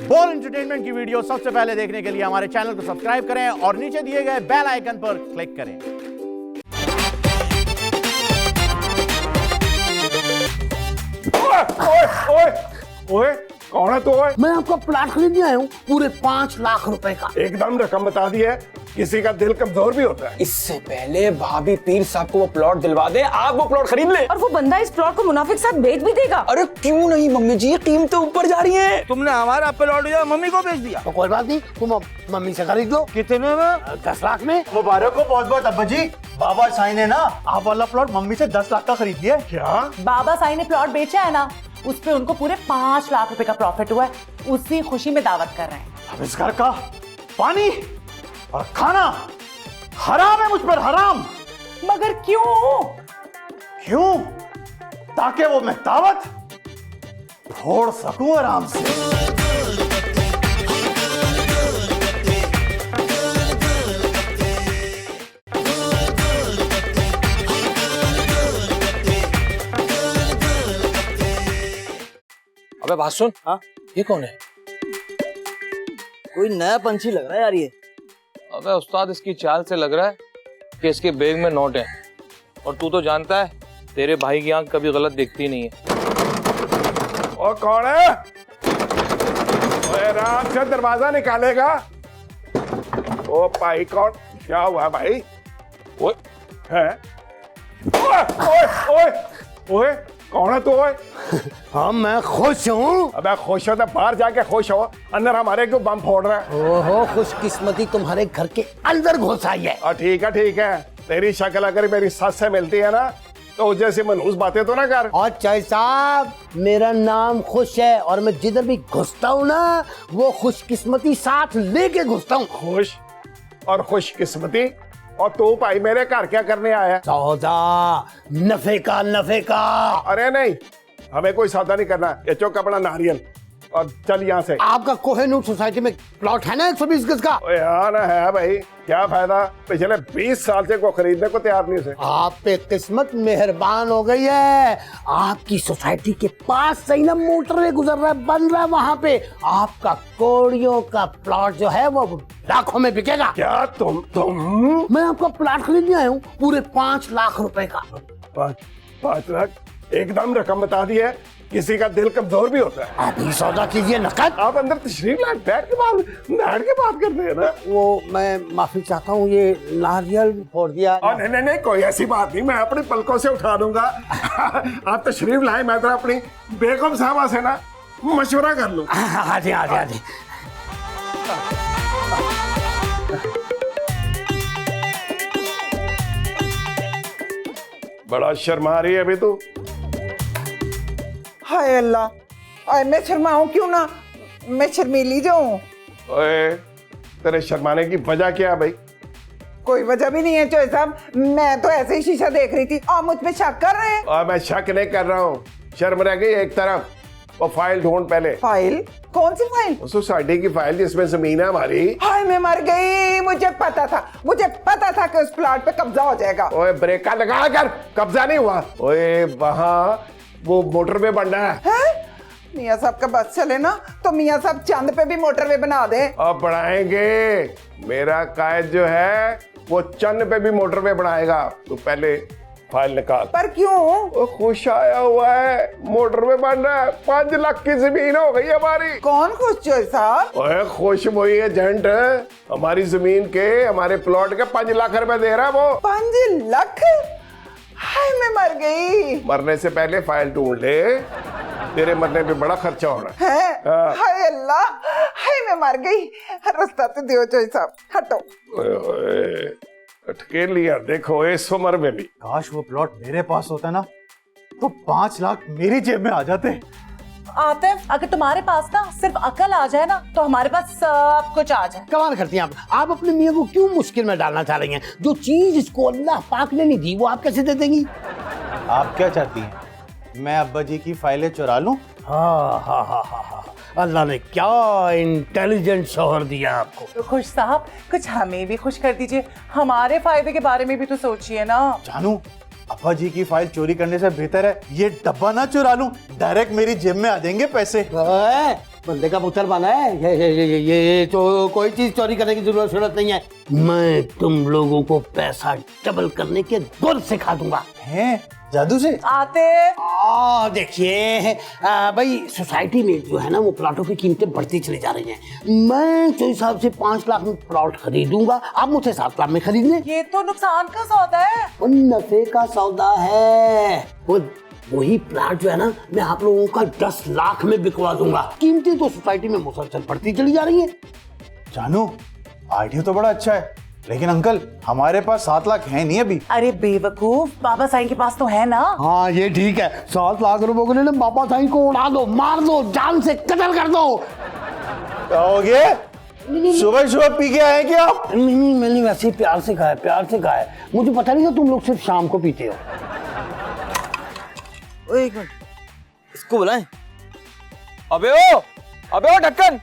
बोल एंटरटेनमेंट की वीडियो सबसे पहले देखने के लिए हमारे चैनल को सब्सक्राइब करें और नीचे दिए गए बेल आइकन पर क्लिक करें। ओए ओए कौन है तू? ओए मैं आपका प्लाट खरीदने आया हूँ पूरे 5 लाख रुपए का। एकदम रकम बता दी है, किसी का दिल कमजोर भी होता है। इससे पहले भाभी पीर साहब को वो प्लॉट दिलवा दे, आप वो प्लॉट खरीद ले। और वो बंदा इस प्लॉट को मुनाफे के साथ बेच भी देगा। अरे क्यों नहीं मम्मी जी, ये कीमतें ऊपर जा रही हैं। तुमने हमारा प्लॉट या मम्मी को बेच दिया? तो कोई बात नहीं, तुम मम्मी से खरीद लो। कितने में? 10 लाख में। मुबारक हो बहुत बहुत अब्बा जी। बाबा साईं ने ना आप वाला प्लॉट मम्मी से 10 लाख का खरीद लिया। क्या? बाबा साईं ने प्लॉट बेचा है ना, उस पे उनको पूरे 5 लाख रुपए का प्रॉफिट हुआ है। उसी खुशी में दावत कर रहे हैं। अब इस घर का पानी और खाना हराम है मुझ पर, हराम। मगर क्यों? क्यों? ताकि वो मैं दावत छोड़ सकूं आराम से। अबे बात सुन। हाँ? ये कौन है? कोई नया पंछी लग रहा है यार ये। अबे उस्ताद, इसकी चाल से लग रहा है कि इसके बैग में नोट है। और तू तो जानता है तेरे भाई की आंख कभी गलत दिखती नहीं है। और कौन है? ओए रात से दरवाजा निकालेगा? ओ भाई कौन? क्या हुआ भाई? ओए है? ओए ओए ओए ओए कौन है तू? ओए हाँ मैं खुश हूँ। अबे खुश हो तो बाहर जाके खुश हो, अंदर हमारे क्यों बम फोड़ रहा है? ओहो, खुशकिस्मती तुम्हारे घर के अंदर घुस आई है। ठीक है ठीक है, तेरी शक्ल अगर मेरी सस से मिलती है ना तो उस जैसी मनहूस बातें तो ना कर। और चाय साहब, मेरा नाम खुश है और मैं जिधर भी घुसता हूँ ना वो खुशकिस्मती साथ लेके घुसता हूँ। खुश और खुशकिस्मती? और तू भाई मेरे घर क्या करने आया? सौदा, नफे का नफे का। अरे नहीं, हमें कोई सौदा नहीं करना। ये चौक अपना नारियल और चल यहाँ से। आपका कोहिनूर सोसाइटी में प्लॉट है ना 120 गज का? ओए हाँ ना है भाई, क्या फायदा? पिछले 20 साल से को खरीदने को तैयार नहीं से। आप पे किस्मत मेहरबान हो गई है। आपकी सोसाइटी के पास सही ना मोटरवे गुजर रहा है, बन रहा है वहाँ पे। आपका कोड़ियों का प्लॉट जो है वो लाखों में बिकेगा। क्या तुम मैं आपका प्लॉट खरीदने आया हूँ पूरे 5 लाख रुपए का। 5 लाख? एकदम रकम बता दी है, किसी का दिल कमजोर भी होता है। अभी सौदा कीजिए नकद। आप अंदर तशरीफ लाए, बैठ के बात करते हैं ना। वो मैं माफी चाहता हूँ, ये नारियल फोड़ दिया। नहीं नहीं नहीं, कोई ऐसी बात नहीं, मैं अपनी पलकों से उठा दूंगा। आप तशरीफ लाए, मैं तो अपनी बेगम साहबा से ना मशवरा कर लूं। हाँ जी हाँ जी हाँ जी। बड़ा शर्मा रही है अभी तू। हाय अल्लाह, हाय मैं शर्माऊं क्यों ना, मैं शर्मीली जाऊं। ओए तेरे शर्माने की वजह क्या है भाई? कोई वजह भी नहीं है चोई साहब, मैं तो ऐसे ही शीशा देख रही थी। आप मुझ पे शक कर रहे हैं? और मैं शक नहीं कर रहा हूँ, शर्म रह गई एक तरफ। वो फाइल ढूंढ पहले। फाइल? कौन सी फाइल? सोसाइटी की फाइल जिसमें जमीन है हमारी। हाय मैं मर गई, मुझे पता था कि उस प्लॉट पे कब्जा हो जाएगा। ओए ब्रेका लगा कर, कब्जा नहीं हुआ। ओए वहाँ वो मोटरवे बन रहा है। मियाँ साहब का बस चले ना तो मियाँ साहब चंद पे भी मोटरवे बना दे। अब बढ़ाएंगे, मेरा कायद जो है वो चंद पे भी मोटरवे बनाएगा। तो पहले फाइल निकाल। पर क्यों? वो खुश आया हुआ है, मोटरवे बन रहा है, 5 लाख की जमीन हो गई हमारी। कौन खुश चोई साहब? ओए खुश वही एजेंट, हमारी जमीन के, हमारे प्लॉट के 5 लाख रुपए दे रहा है वो। 5 लाख? हाय मैं मर गई। मरने से पहले फाइल ढूंढ ले, तेरे मरने पे बड़ा खर्चा होना है। हाँ। हाय अल्लाह, हाय मैं मर गई। रास्ता तो दियो चोई साहब, हटो। अटके लिया देखो इस उम्र में भी। काश वो प्लॉट मेरे पास होता ना तो 5 लाख मेरी जेब में आ जाते। आतिफ, अगर तुम्हारे पास ना सिर्फ अकल आ जाए ना तो हमारे पास सब कुछ आ जाए। कमाल करती हैं आप अपने मियाँ को क्यों मुश्किल में डालना चाह रही हैं? जो चीज इसको अल्लाह पाक ने नहीं दी वो आप कैसे दे देंगी? आप क्या चाहती हैं, मैं अब्बा जी की फाइलें चुरा लूं? हाँ हाँ हाँ हाँ हाँ, अल्लाह ने क्या इंटेलिजेंट शौहर दिया आपको। तो खुश साहब, कुछ हमें भी खुश कर दीजिए, हमारे फायदे के बारे में भी तो सोचिए ना। जानू, अब्बा जी की फाइल चोरी करने से बेहतर है ये डब्बा ना चुरा लूं, डायरेक्ट मेरी जेब में आ जाएंगे पैसे। बंदे का पुत्र बना है ये तो कोई चीज चोरी करने की जरूरत नहीं है। मैं तुम लोगों को पैसा डबल करने के गुर सिखा दूंगा। हैं जादू से? आते देखिए भाई सोसाइटी में जो है ना वो प्लॉटों की कीमतें बढ़ती चली जा रही हैं। मैं तो हिसाब से 5 लाख में प्लॉट खरीदूंगा, आप मुझे 7 लाख में खरीद लें। ये तो नुकसान का सौदा है। वो नफे का सौदा है। वही प्लॉट जो है ना मैं आप लोगों का 10 लाख में बिकवा दूंगा। कीमतें तो सोसाइटी में मुसलसल बढ़ती चली जा रही है। जानू आइडिया तो बड़ा अच्छा है, लेकिन अंकल हमारे पास 7 लाख है नहीं अभी। अरे बेवकूफ, बाबा साईं के पास तो है ना। हाँ ये ठीक है, 7 लाख रुपए के लिए बाबा साईं को उड़ा दो, मार दो, जान से कत्ल कर दो। क्या हो गया? सुबह सुबह पी के आए क्या आप? नहीं मैंने वैसे प्यार से कहा है, प्यार से कहा है। मुझे पता नहीं था तुम लोग सिर्फ शाम को पीते हो। एक मिनट, इसको बुलाएं। अबे ओ ढक्कन,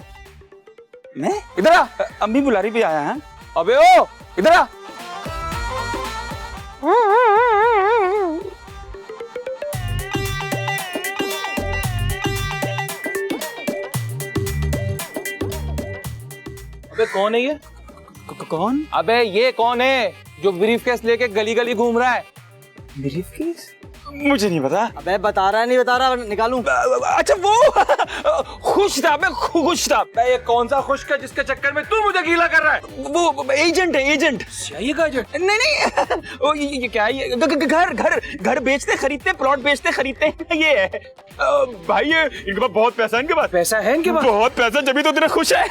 मैं इधर आ। अम्मी बुलारी भी आया है। अबे ओ इधर आ। अबे कौन है ये? कौन? अबे ये कौन है जो ब्रीफकेस लेके गली गली घूम रहा है? ब्रीफकेस? मुझे नहीं पता। अबे बता रहा निकालूं। अच्छा वो खुश था, मैं खुश था। बे ये कौन सा खुश है जिसके चक्कर में तू मुझे गीला कर रहा है? वो एजेंट है, एजेंट। ये का एजेंट? नहीं वो ये क्या है? ये घर बेचते खरीदते, प्लॉट बेचते खरीदते हैं ये है। भाई ये इनके पास बहुत पैसा है, इनके पास पैसा है इनके पास? बहुत पैसा, जब भी तो इतने खुश है।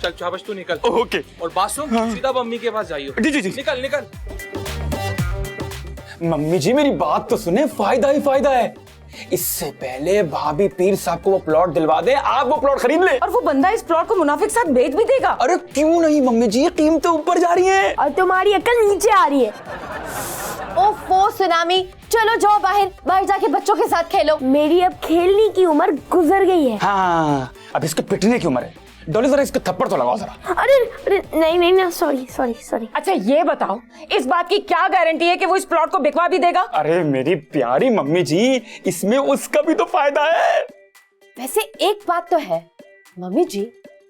चल शाबाश तू निकल। ओके। और बात सुन, सीधा मम्मी के पास जाइयो। जी। निकल। मम्मी जी मेरी बात तो सुने, फायदा ही फायदा है। इससे पहले भाभी पीर साहब को वो प्लॉट दिलवा दे, आप वो प्लॉट खरीद ले। और वो बंदा इस प्लॉट को मुनाफे के साथ बेच भी देगा। अरे क्यों नहीं मम्मी जी, कीमतें ऊपर जा रही हैं। और तुम्हारी अकल नीचे आ रही है। ओफो सुनामी, चलो जाओ बाहर जाके बच्चों के साथ खेलो। मेरी अब खेलने की उम्र गुजर गई है। हाँ अब इसके पिटने की उम्र है। डॉली जरा इसको थप्पड़ तो लगाओ जरा। अरे नहीं सॉरी। अच्छा ये बताओ, इस बात की क्या गारंटी है कि वो इस प्लॉट को बिकवा भी देगा? अरे मेरी प्यारी मम्मी जी, इसमें उसका भी तो फायदा है। वैसे एक बात तो है मम्मी जी,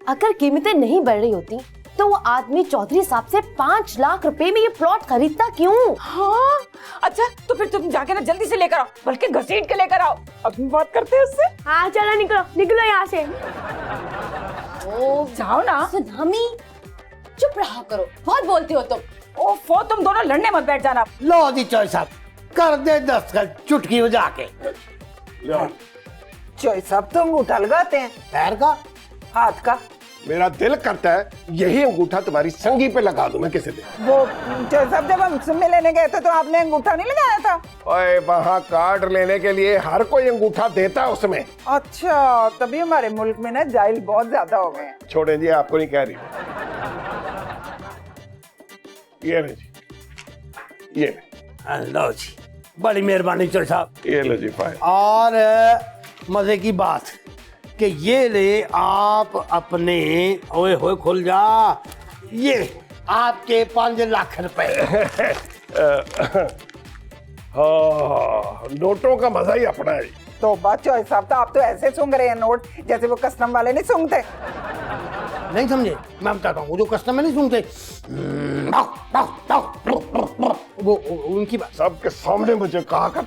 अगर कीमतें नहीं बढ़ रही होती तो वो आदमी चौधरी साहब से 5 लाख रुपए में ये प्लॉट खरीदता क्यों? हाँ अच्छा, तो फिर तुम जाके ना जल्दी से लेकर आओ, बल्कि घसीट के लेकर आओ। अभी बात करते हैं उससे। हाँ चलो निकलो यहाँ से। ओ जाओ ना। सुनामी चुप रहा करो, बहुत बोलती हो तुम। ओफो, तुम दोनों लड़ने मत बैठ जाना। लो जी चौधरी साहब, कर दे दस्तखत चुटकी बजा के। चोई साहब तो अंगूठा लगाते हैं। पैर का? हाथ का? मेरा दिल करता है यही अंगूठा तुम्हारी संगी पे लगा दूं मैं किसी दिन। वो चोई साहब जब हम सुम्मे लेने गए थे तो आपने अंगूठा नहीं लगाया था? ओए वहाँ कार्ड लेने के लिए हर कोई अंगूठा देता है उसमें। अच्छा, तभी हमारे मुल्क में ना जाहिल बहुत ज्यादा हो गए हैं। छोड़े जी, आपको नहीं कह रही। ये ले जी, ये ले। लो जी, बड़ी मेहरबानी चौधरी साहब। ये लो जी फाइल। और मजे की बात कि ये ले आप अपने, ओए होए खुल जा, ये आपके 5 लाख रुपए। हाँ, नोटों का मजा ही अपना है। तो बात चोई साहब, तो आप तो ऐसे सूंघ रहे हैं नोट जैसे वो कस्टम वाले नहीं सूंघते। नहीं समझे? मैं बताता हूँ, वो जो कस्टमर नहीं सुनते वो उनकी बात। सबके सामने मुझे कहा कर।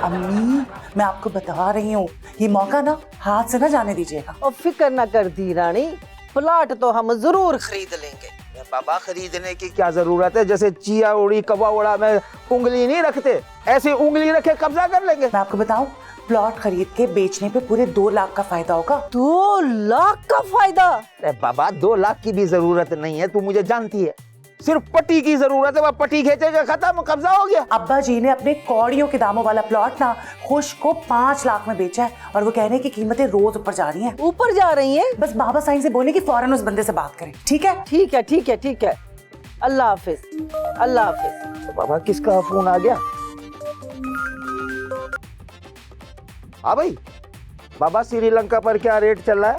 अम्मी मैं आपको बता रही हूँ, ये मौका ना हाथ से ना जाने दीजिएगा। और फिक्र न कर दी रानी, प्लॉट तो हम जरूर खरीद लेंगे। बाबा खरीदने की क्या जरूरत है, जैसे चिया उड़ी कबा उड़ा में उंगली नहीं रखते, ऐसे उंगली रखे कब्जा कर लेंगे। मैं आपको बताऊं, प्लॉट खरीद के बेचने पे पूरे 2 लाख का फायदा होगा। 2 लाख का फायदा? अरे बाबा 2 लाख की भी जरूरत नहीं है, तू मुझे जानती है। सिर्फ पट्टी की जरूरत है, वह पट्टी खींचेगा खत्म, कब्जा हो गया। अब्बा जी ने अपने कौड़ियों के दामों वाला प्लॉट ना खुश को 5 लाख में बेचा है, और वो कह रहे हैं कि कीमतें रोज ऊपर जा रही हैं। ऊपर जा रही हैं? बस बाबा साईं से बोले कि फौरन उस बंदे से बात करें। ठीक है? ठीक है। अल्लाह हाफिज, अल्लाह हाफिज। तो बाबा किसका फोन आ गया? हाँ भाई, बाबा श्रीलंका पर क्या रेट चल रहा है?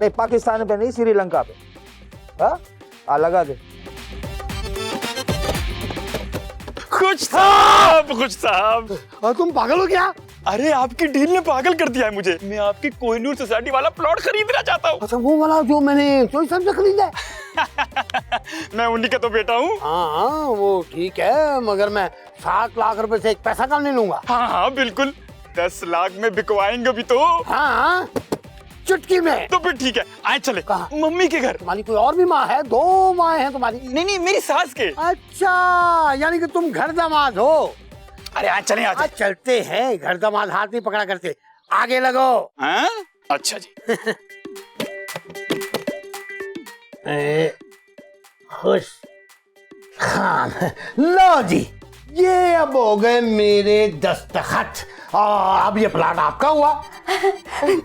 नहीं पाकिस्तान पे नहीं, श्रीलंका पे। हाँ लगा दे। खुश साहब, खुश साहब। और तुम पागल हो क्या? अरे आपकी डील ने पागल कर दिया है मुझे। मैं आपकी कोहिनूर सोसाइटी वाला प्लॉट खरीदना चाहता हूँ। अच्छा, वो वाला जो मैंने चोरी साहब से खरीदा है? मैं उन्हीं का तो बेटा हूँ। हाँ, वो ठीक है, मगर मैं 7 लाख रुपए से एक पैसा कम नहीं लूंगा। हाँ बिल्कुल, 10 लाख में बिकवाएंगे भी तो। हाँ, चुटकी में। तो फिर ठीक है, आए चले। कहाँ? मम्मी के घर। तुम्हारी कोई और भी माँ है? 2 माँ हैं तुम्हारी? नहीं, मेरी सास के। अच्छा, यानी कि तुम घर दामाद हो। अरे आज चले, आज चलते हैं। घर दामाद हाथ नहीं पकड़ा करते, आगे लगो। हाँ? अच्छा जी। खुश खान, लो जी, ये अब हो गए मेरे दस्तखत। अब ये प्लाट आपका हुआ।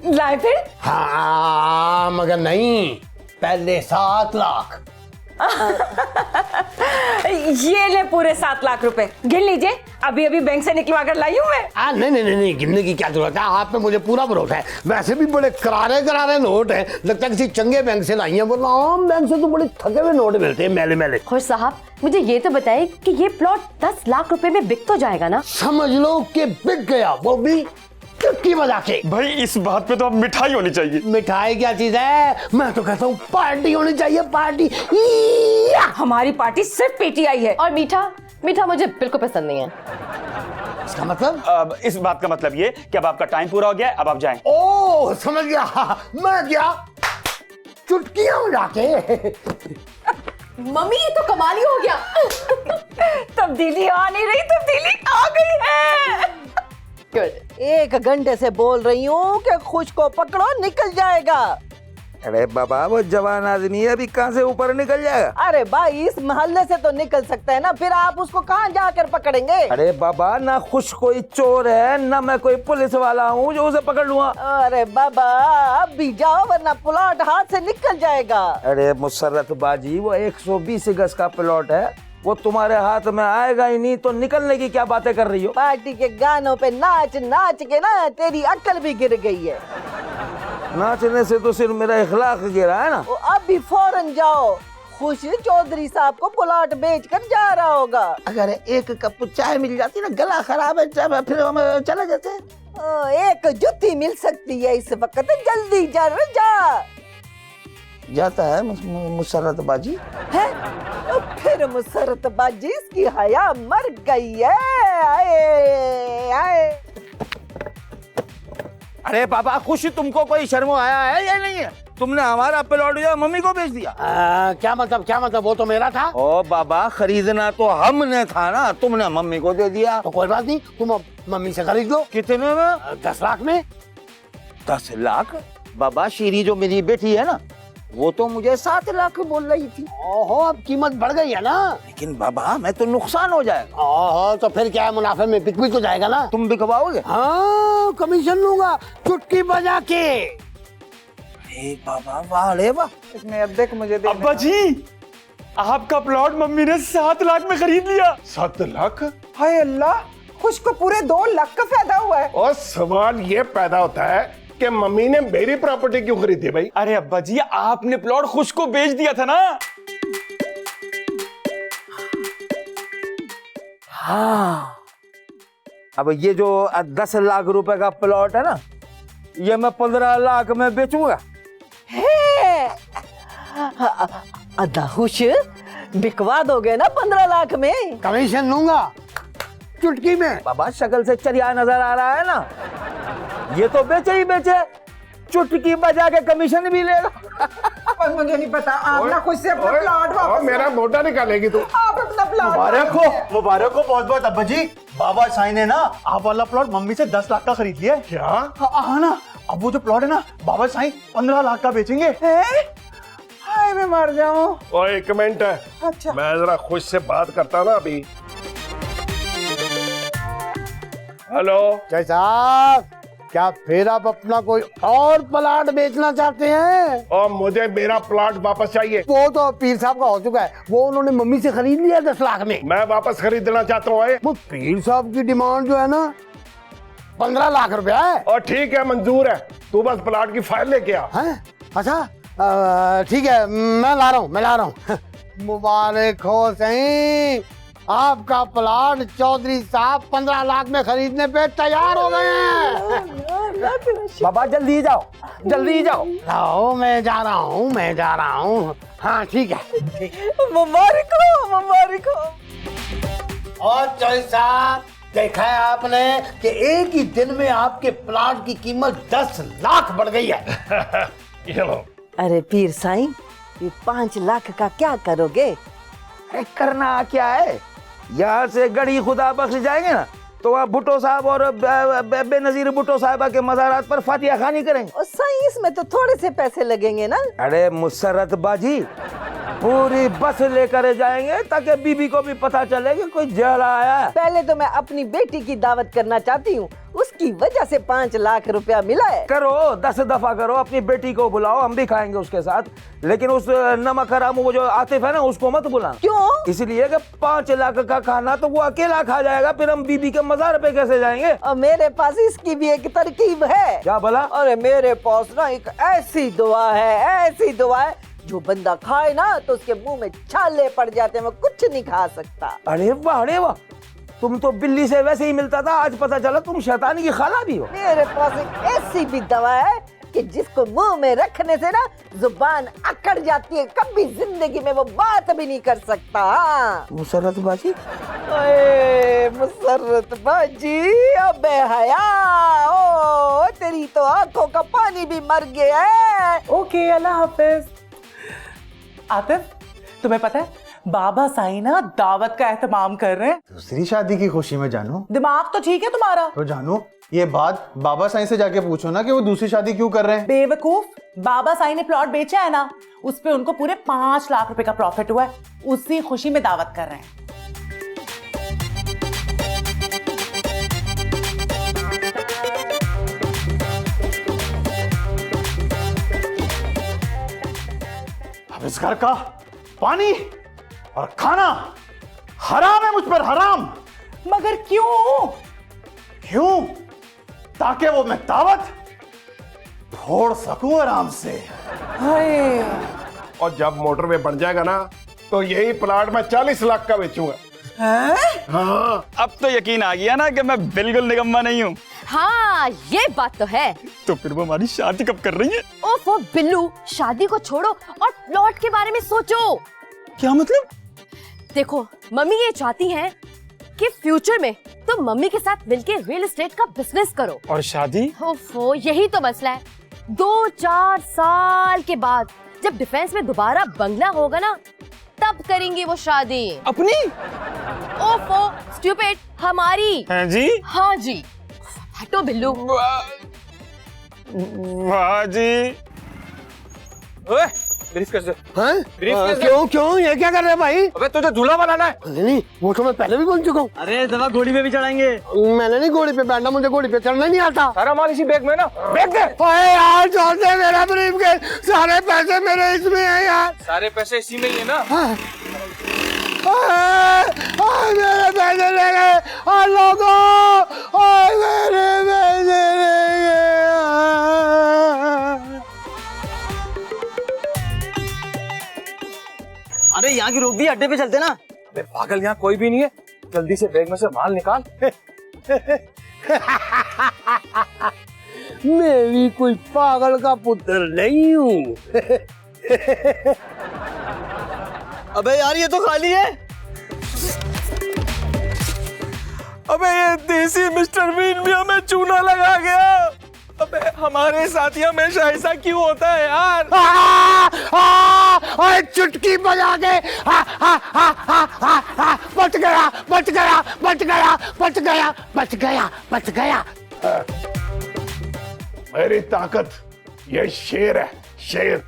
लाए फिर? हाँ, मगर नहीं, पहले 7 लाख। ये ले पूरे 7 लाख रुपए, गिन लीजिए। अभी अभी बैंक से निकलवा कर लाई हूँ मैं। नहीं, गिनने की क्या जरूरत है? आप पे मुझे पूरा भरोसा है। वैसे भी बड़े करारे नोट हैं, लगता है किसी चंगे बैंक से लाई हैं, वरना आम बैंक से तो बड़े थके हुए नोट मिलते हैं, मैले। खुश साहब, मुझे ये तो बताइए कि ये प्लॉट 10 लाख रुपए में बिक तो जाएगा ना? समझ लो कि बिक गया, वो भी चुटकी बजा के। भाई इस बात पे तो अब मिठाई होनी चाहिए। मिठाई क्या चीज है? मैं तो कहता हूँ पार्टी होनी चाहिए, पार्टी। हमारी पार्टी सिर्फ पीटीआई है। और मीठा मुझे बिल्कुल पसंद नहीं है। इसका मतलब? अब इस बात का मतलब ये कि अब आपका टाइम पूरा हो गया है, अब आप जाएं। ओह, समझ गया। मैं क्या चुटकियां बजा के? मम्मी, ये तो कमाल ही हो गया। तब्दीली आ नहीं रही, तब्दीली आ गई है। गुड। 1 घंटे से बोल रही हूँ कि खुश को पकड़ो, निकल जाएगा। अरे बाबा, वो जवान आदमी है, अभी कहाँ से ऊपर निकल जाएगा? अरे भाई, इस मोहल्ले से तो निकल सकता है ना, फिर आप उसको कहाँ जाकर पकड़ेंगे? अरे बाबा, ना खुश कोई चोर है, ना मैं कोई पुलिस वाला हूँ जो उसे पकड़ लूंगा। अरे बाबा, अब भी जाओ, वरना प्लॉट हाथ से निकल जाएगा। अरे मुसर्रत बाजी, वो 120 गज का प्लॉट है, वो तुम्हारे हाथ में आएगा ही नहीं, तो निकलने की क्या बातें कर रही हो? पार्टी के गानों पे नाच के ना तेरी अक्ल भी गिर गई है। नाचने से तो सिर्फ मेरा इखलाक गिरा है ना। अब भी फौरन जाओ, खुश चौधरी साहब को प्लॉट बेचकर जा रहा होगा। अगर 1 कप चाय मिल जाती ना, गला खराब है, फिर हम चले जाते। 1 जुत्ती मिल सकती है इस वक्त, जल्दी जा जाता है मुसर्रत बाजी है। फिर मुसर्रत बाजी, इसकी हया मर गई है। आए। अरे पापा, खुश तुमको कोई शर्म आया है या नहीं है? तुमने हमारा प्लॉट जो मम्मी को बेच दिया। क्या मतलब? वो तो मेरा था। ओ बाबा, खरीदना तो हमने था ना, तुमने मम्मी को दे दिया। तो कोई बात नहीं, तुम अब मम्मी से खरीद लो। कितने में? 10 लाख में। 10 लाख? बाबा, शीरी जो मेरी बेटी है ना, वो तो मुझे 7 लाख बोल रही थी। ओहो, अब कीमत बढ़ गई है ना। लेकिन बाबा, मैं तो नुकसान हो जाएगा। ओहो, तो फिर क्या है, मुनाफे में बिक भी तो जाएगा ना। तुम बिकवाओगे? हाँ, कमीशन लूंगा चुटकी बजा के। बाबा, वाह रे वाह। इसमें अब देख मुझे दे। अब्बा जी, आपका प्लॉट मम्मी ने 7 लाख में खरीद लिया। 7 लाख? हाय अल्लाह, खुश को पूरे 2 लाख का फायदा हुआ है। और सवाल ये पैदा होता है कि मम्मी ने मेरी प्रॉपर्टी क्यों खरीदी भाई? अरे अब्बा जी, आपने प्लॉट खुश को बेच दिया था ना। हाँ, अब ये जो 10 लाख रुपए का प्लॉट है ना, ये मैं 15 लाख में बेचूंगा। अदा खुश, बिकवा दोगे ना 15 लाख में? कमीशन लूंगा चुटकी में। बाबा, शक्ल से चरिया नजर आ रहा है ना, ये तो बेचे ही बेचे, चुटकी बजा के कमीशन भी लेगा। पर मुझे नहीं पता, आप ना खुद से अपना प्लॉट वापस। मेरा मोटा निकालेगी तू। आप अपना प्लॉट मुबारक हो बहुत अब्बा जी। बाबा साईं ने ना आप वाला प्लॉट मम्मी से 10 लाख का खरीद लिया है। क्या? हाँ ना, अब वो जो प्लॉट है ना, बाबा साईं 15 लाख का बेचेंगे। हाय, मैं मर जाऊं। और 1 मिनट है, अच्छा, मैं जरा खुश से बात करता ना अभी। हेलो जय साहब, क्या फिर आप अपना कोई और प्लाट बेचना चाहते हैं? और मुझे मेरा प्लॉट वापस चाहिए। वो तो पीर साहब का हो चुका है, वो उन्होंने मम्मी से खरीद लिया 10 लाख में। मैं वापस खरीदना चाहता हूँ। वो पीर साहब की डिमांड जो है ना 15 लाख रुपया है। और ठीक है, मंजूर है, तू बस प्लॉट की फाइल लेके आ। अच्छा, ठीक है, मैं ला रहा हूँ। मुबारक हो सही, आपका प्लॉट चौधरी साहब 15 लाख में खरीदने पे तैयार हो गए हैं। बाबा जल्दी जाओ, जल्दी जाओ। लाओ, मैं जा रहा हूँ। हाँ ठीक है। मुबारक हो, मुबारक हो। और चौधरी साहब, देखा है आपने कि एक ही दिन में आपके प्लॉट की कीमत 10 लाख बढ़ गई है। ये लो। अरे पीर साईं, ये 5 लाख का क्या करोगे? करना क्या है, यहाँ से गड़ी खुदा बख्श जाएंगे ना तो आप भुट्टो साहब और बेनजीर भुट्टो साहिबा के मज़ारात पर फातिहा खानी करेंगे। और साईं, इसमें तो थोड़े से पैसे लगेंगे ना? अरे मुसरत बाजी, पूरी बस लेकर जाएंगे ताकि बीबी को भी पता चले कि कोई जला आया है। पहले तो मैं अपनी बेटी की दावत करना चाहती हूँ, उसकी वजह से 5 लाख रुपया मिला है। करो, 10 दफा करो, अपनी बेटी को बुलाओ, हम भी खाएंगे उसके साथ, लेकिन उस नमक हराम वो जो आतिफ है ना, उसको मत बुलाना। क्यों? इसलिए कि 5 लाख का खाना तो वो अकेला खा जाएगा, फिर हम बीबी के मज़ार पे कैसे जाएंगे? और मेरे पास इसकी भी एक तरकीब है। क्या भला? अरे मेरे पास ना एक ऐसी दुआ है जो बंदा खाए ना तो उसके मुंह में छाले पड़ जाते हैं, वो कुछ नहीं खा सकता। अरे वाह, तुम तो बिल्ली से वैसे ही मिलता था, आज पता चला तुम शैतानी की खाला भी हो। मेरे पास एक ऐसी भी दवा है कि जिसको मुंह में रखने से ना जुबान अकड़ जाती है, कभी जिंदगी में वो बात भी नहीं कर सकता। मुसरत बाजी, मुसरत बाजी, अबे हया, ओ तेरी तो आंखों का पानी भी मर गया है। ओके, अल्लाह हाफिज। आतिफ, तुम्हें पता है बाबा साईं ना दावत का एहतमाम कर रहे हैं। दूसरी शादी की खुशी में जानू। दिमाग तो ठीक है तुम्हारा। तो जानू, ये बात बाबा साईं से जाके पूछो ना कि वो दूसरी शादी क्यों कर रहे हैं। बेवकूफ, बाबा साईं ने प्लॉट बेचा है ना, उस पे उनको पूरे 5 लाख रुपए का प्रॉफिट हुआ है, उसी खुशी में दावत कर रहे हैं। अब इस घर का पानी और खाना हराम है, मुझ पर हराम। मगर क्यों? क्यों? ताकि वो मैं दावत फोड़ सकूं आराम से। और जब मोटरवे बन जाएगा ना तो यही प्लाट मैं 40 लाख का बेचूंगा। हाँ, अब तो यकीन आ गया ना कि मैं बिल्कुल निकम्मा नहीं हूँ। हाँ, ये बात तो है। तो फिर वो हमारी शादी कब कर रही है? ओफो बिल्लू, शादी को छोड़ो और प्लॉट के बारे में सोचो। क्या मतलब? देखो, मम्मी ये चाहती हैं कि फ्यूचर में तुम मम्मी के साथ मिलकर रियल एस्टेट का बिजनेस करो। और शादी? ओफो, यही तो मसला है। 2-4 साल के बाद जब डिफेंस में दोबारा बंगला होगा ना, तब करेंगे वो शादी। अपनी? ओफो स्टूपिड, हमारी। हाँ जी? हाँ जी। हटो बिल्लू। वाह जी। ओए, ग्रीस कैसे? हाँ? ग्रीस कैसे? क्यों ये क्या कर रहे हैं भाई? अबे तुझे दूल्हा बनाना है? नहीं, वो तो मैं पहले भी बोल चुका हूँ। अरे दवा घोड़ी पे भी चढ़ाएंगे। मैंने नहीं घोड़ी पे बैठना, मुझे घोड़ी पे चढ़ना नहीं आता। सारा माल इसी बैग में ना, बैग दे। ओए यार, छोड़ दे मेरा ब्रीफकेस, सारे पैसे मेरे इसमें हैं यार। सारे पैसे इसी में ही है ना? मेरे पैसे ले गए लोगों, मेरे पैसे ले गए। अरे यहाँ की रोक दी, अड्डे पे चलते ना। अबे पागल, यहाँ कोई भी नहीं है, जल्दी से बैग में से माल निकाल। मैं भी कोई पागल का पुत्र नहीं हूँ। अबे यार, ये तो खाली है। अबे ये देसी मिस्टर बीन भी हमें चूना लगा गया। अबे हमारे साथ ही हमेशा ऐसा क्यों होता है यार? चुटकी बजा के बच गया, बच गया, बच गया, बच गया, बच गया, बच गया। मेरी ताकत ये शेर है, शेर।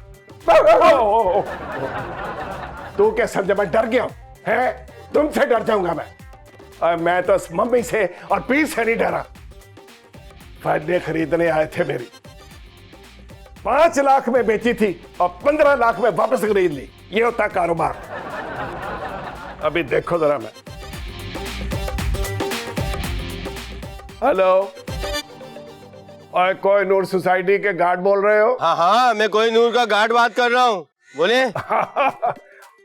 तू क्या समझा मैं डर गया हूं? है? तुमसे डर जाऊंगा मैं? मैं तो मम्मी से और पीर से नहीं डरा। फायदे खरीदने आए थे मेरी, 5 लाख में बेची थी और 15 लाख में वापस खरीद ली। ये होता कारोबार। अभी देखो जरा मैं। हेलो, और कोई नूर सोसाइटी के गार्ड बोल रहे हो? हाँ, मैं कोई नूर का गार्ड बात कर रहा हूँ, बोले।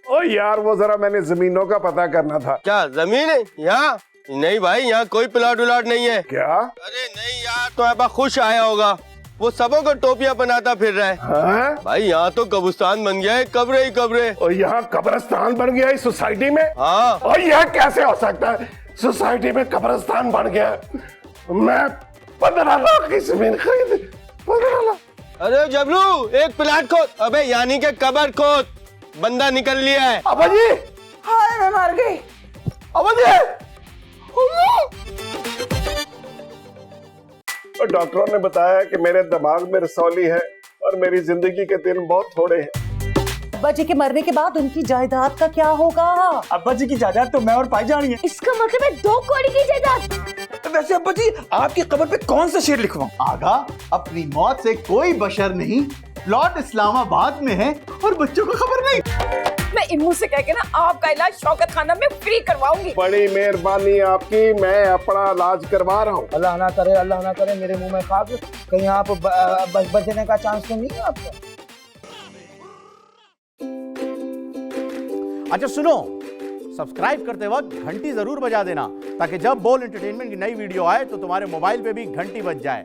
ओ यार वो जरा मैंने जमीनों का पता करना था। क्या जमीन है यहाँ? नहीं भाई, यहाँ कोई प्लॉट उलाट नहीं है। क्या? अरे नहीं यार, तो आप खुश आया होगा, वो सबों को टोपियां बनाता फिर रहा है। हाँ? भाई यहाँ तो कब्रिस्तान बन गया है, कब्रे ही कब्रे। और यहाँ कब्रिस्तान बन गया है सोसाइटी में? हाँ। और यह कैसे हो सकता है? सोसाइटी में कब्रिस्तान बन गया। मैं 15 लाख की जमीन खरीदी। 15 लाख। अरे जबरू, एक प्लाट खोद। अबे यानी के कब्र खोद, बंदा निकल लिया है। अबा जी, हाय मैं मर गई। अबा जी, और डॉक्टरों ने बताया कि मेरे दिमाग में रसौली है और मेरी जिंदगी के दिन बहुत थोड़े हैं। अब्बा जी के मरने के बाद उनकी जायदाद का क्या होगा? अब्बा जी की जायदाद तो मैं और भाई जानी है। इसका मतलब है 2 करोड़ की जायदाद। वैसे अब्बा जी, आपकी कब्र पे कौन सा शेर लिखवाऊं? आगा, अपनी मौत से कोई बशर नहीं, प्लॉट इस्लामाबाद में है और बच्चों को खबर नहीं। मैं इम्मू से कह के ना आपका इलाज शौकत खाना में फ्री करवाऊंगी। बड़ी मेहरबानी आपकी, मैं अपना इलाज करवा रहा हूँ। अल्लाह ना करे मेरे मुंह में खाक, कहीं आप बचने का चांस तो नहीं है आपको? अच्छा सुनो, सब्सक्राइब करते वक्त घंटी जरूर बजा देना ताकि जब बोल एंटरटेनमेंट की नई वीडियो आए तो तुम्हारे मोबाइल पे भी घंटी बज जाए।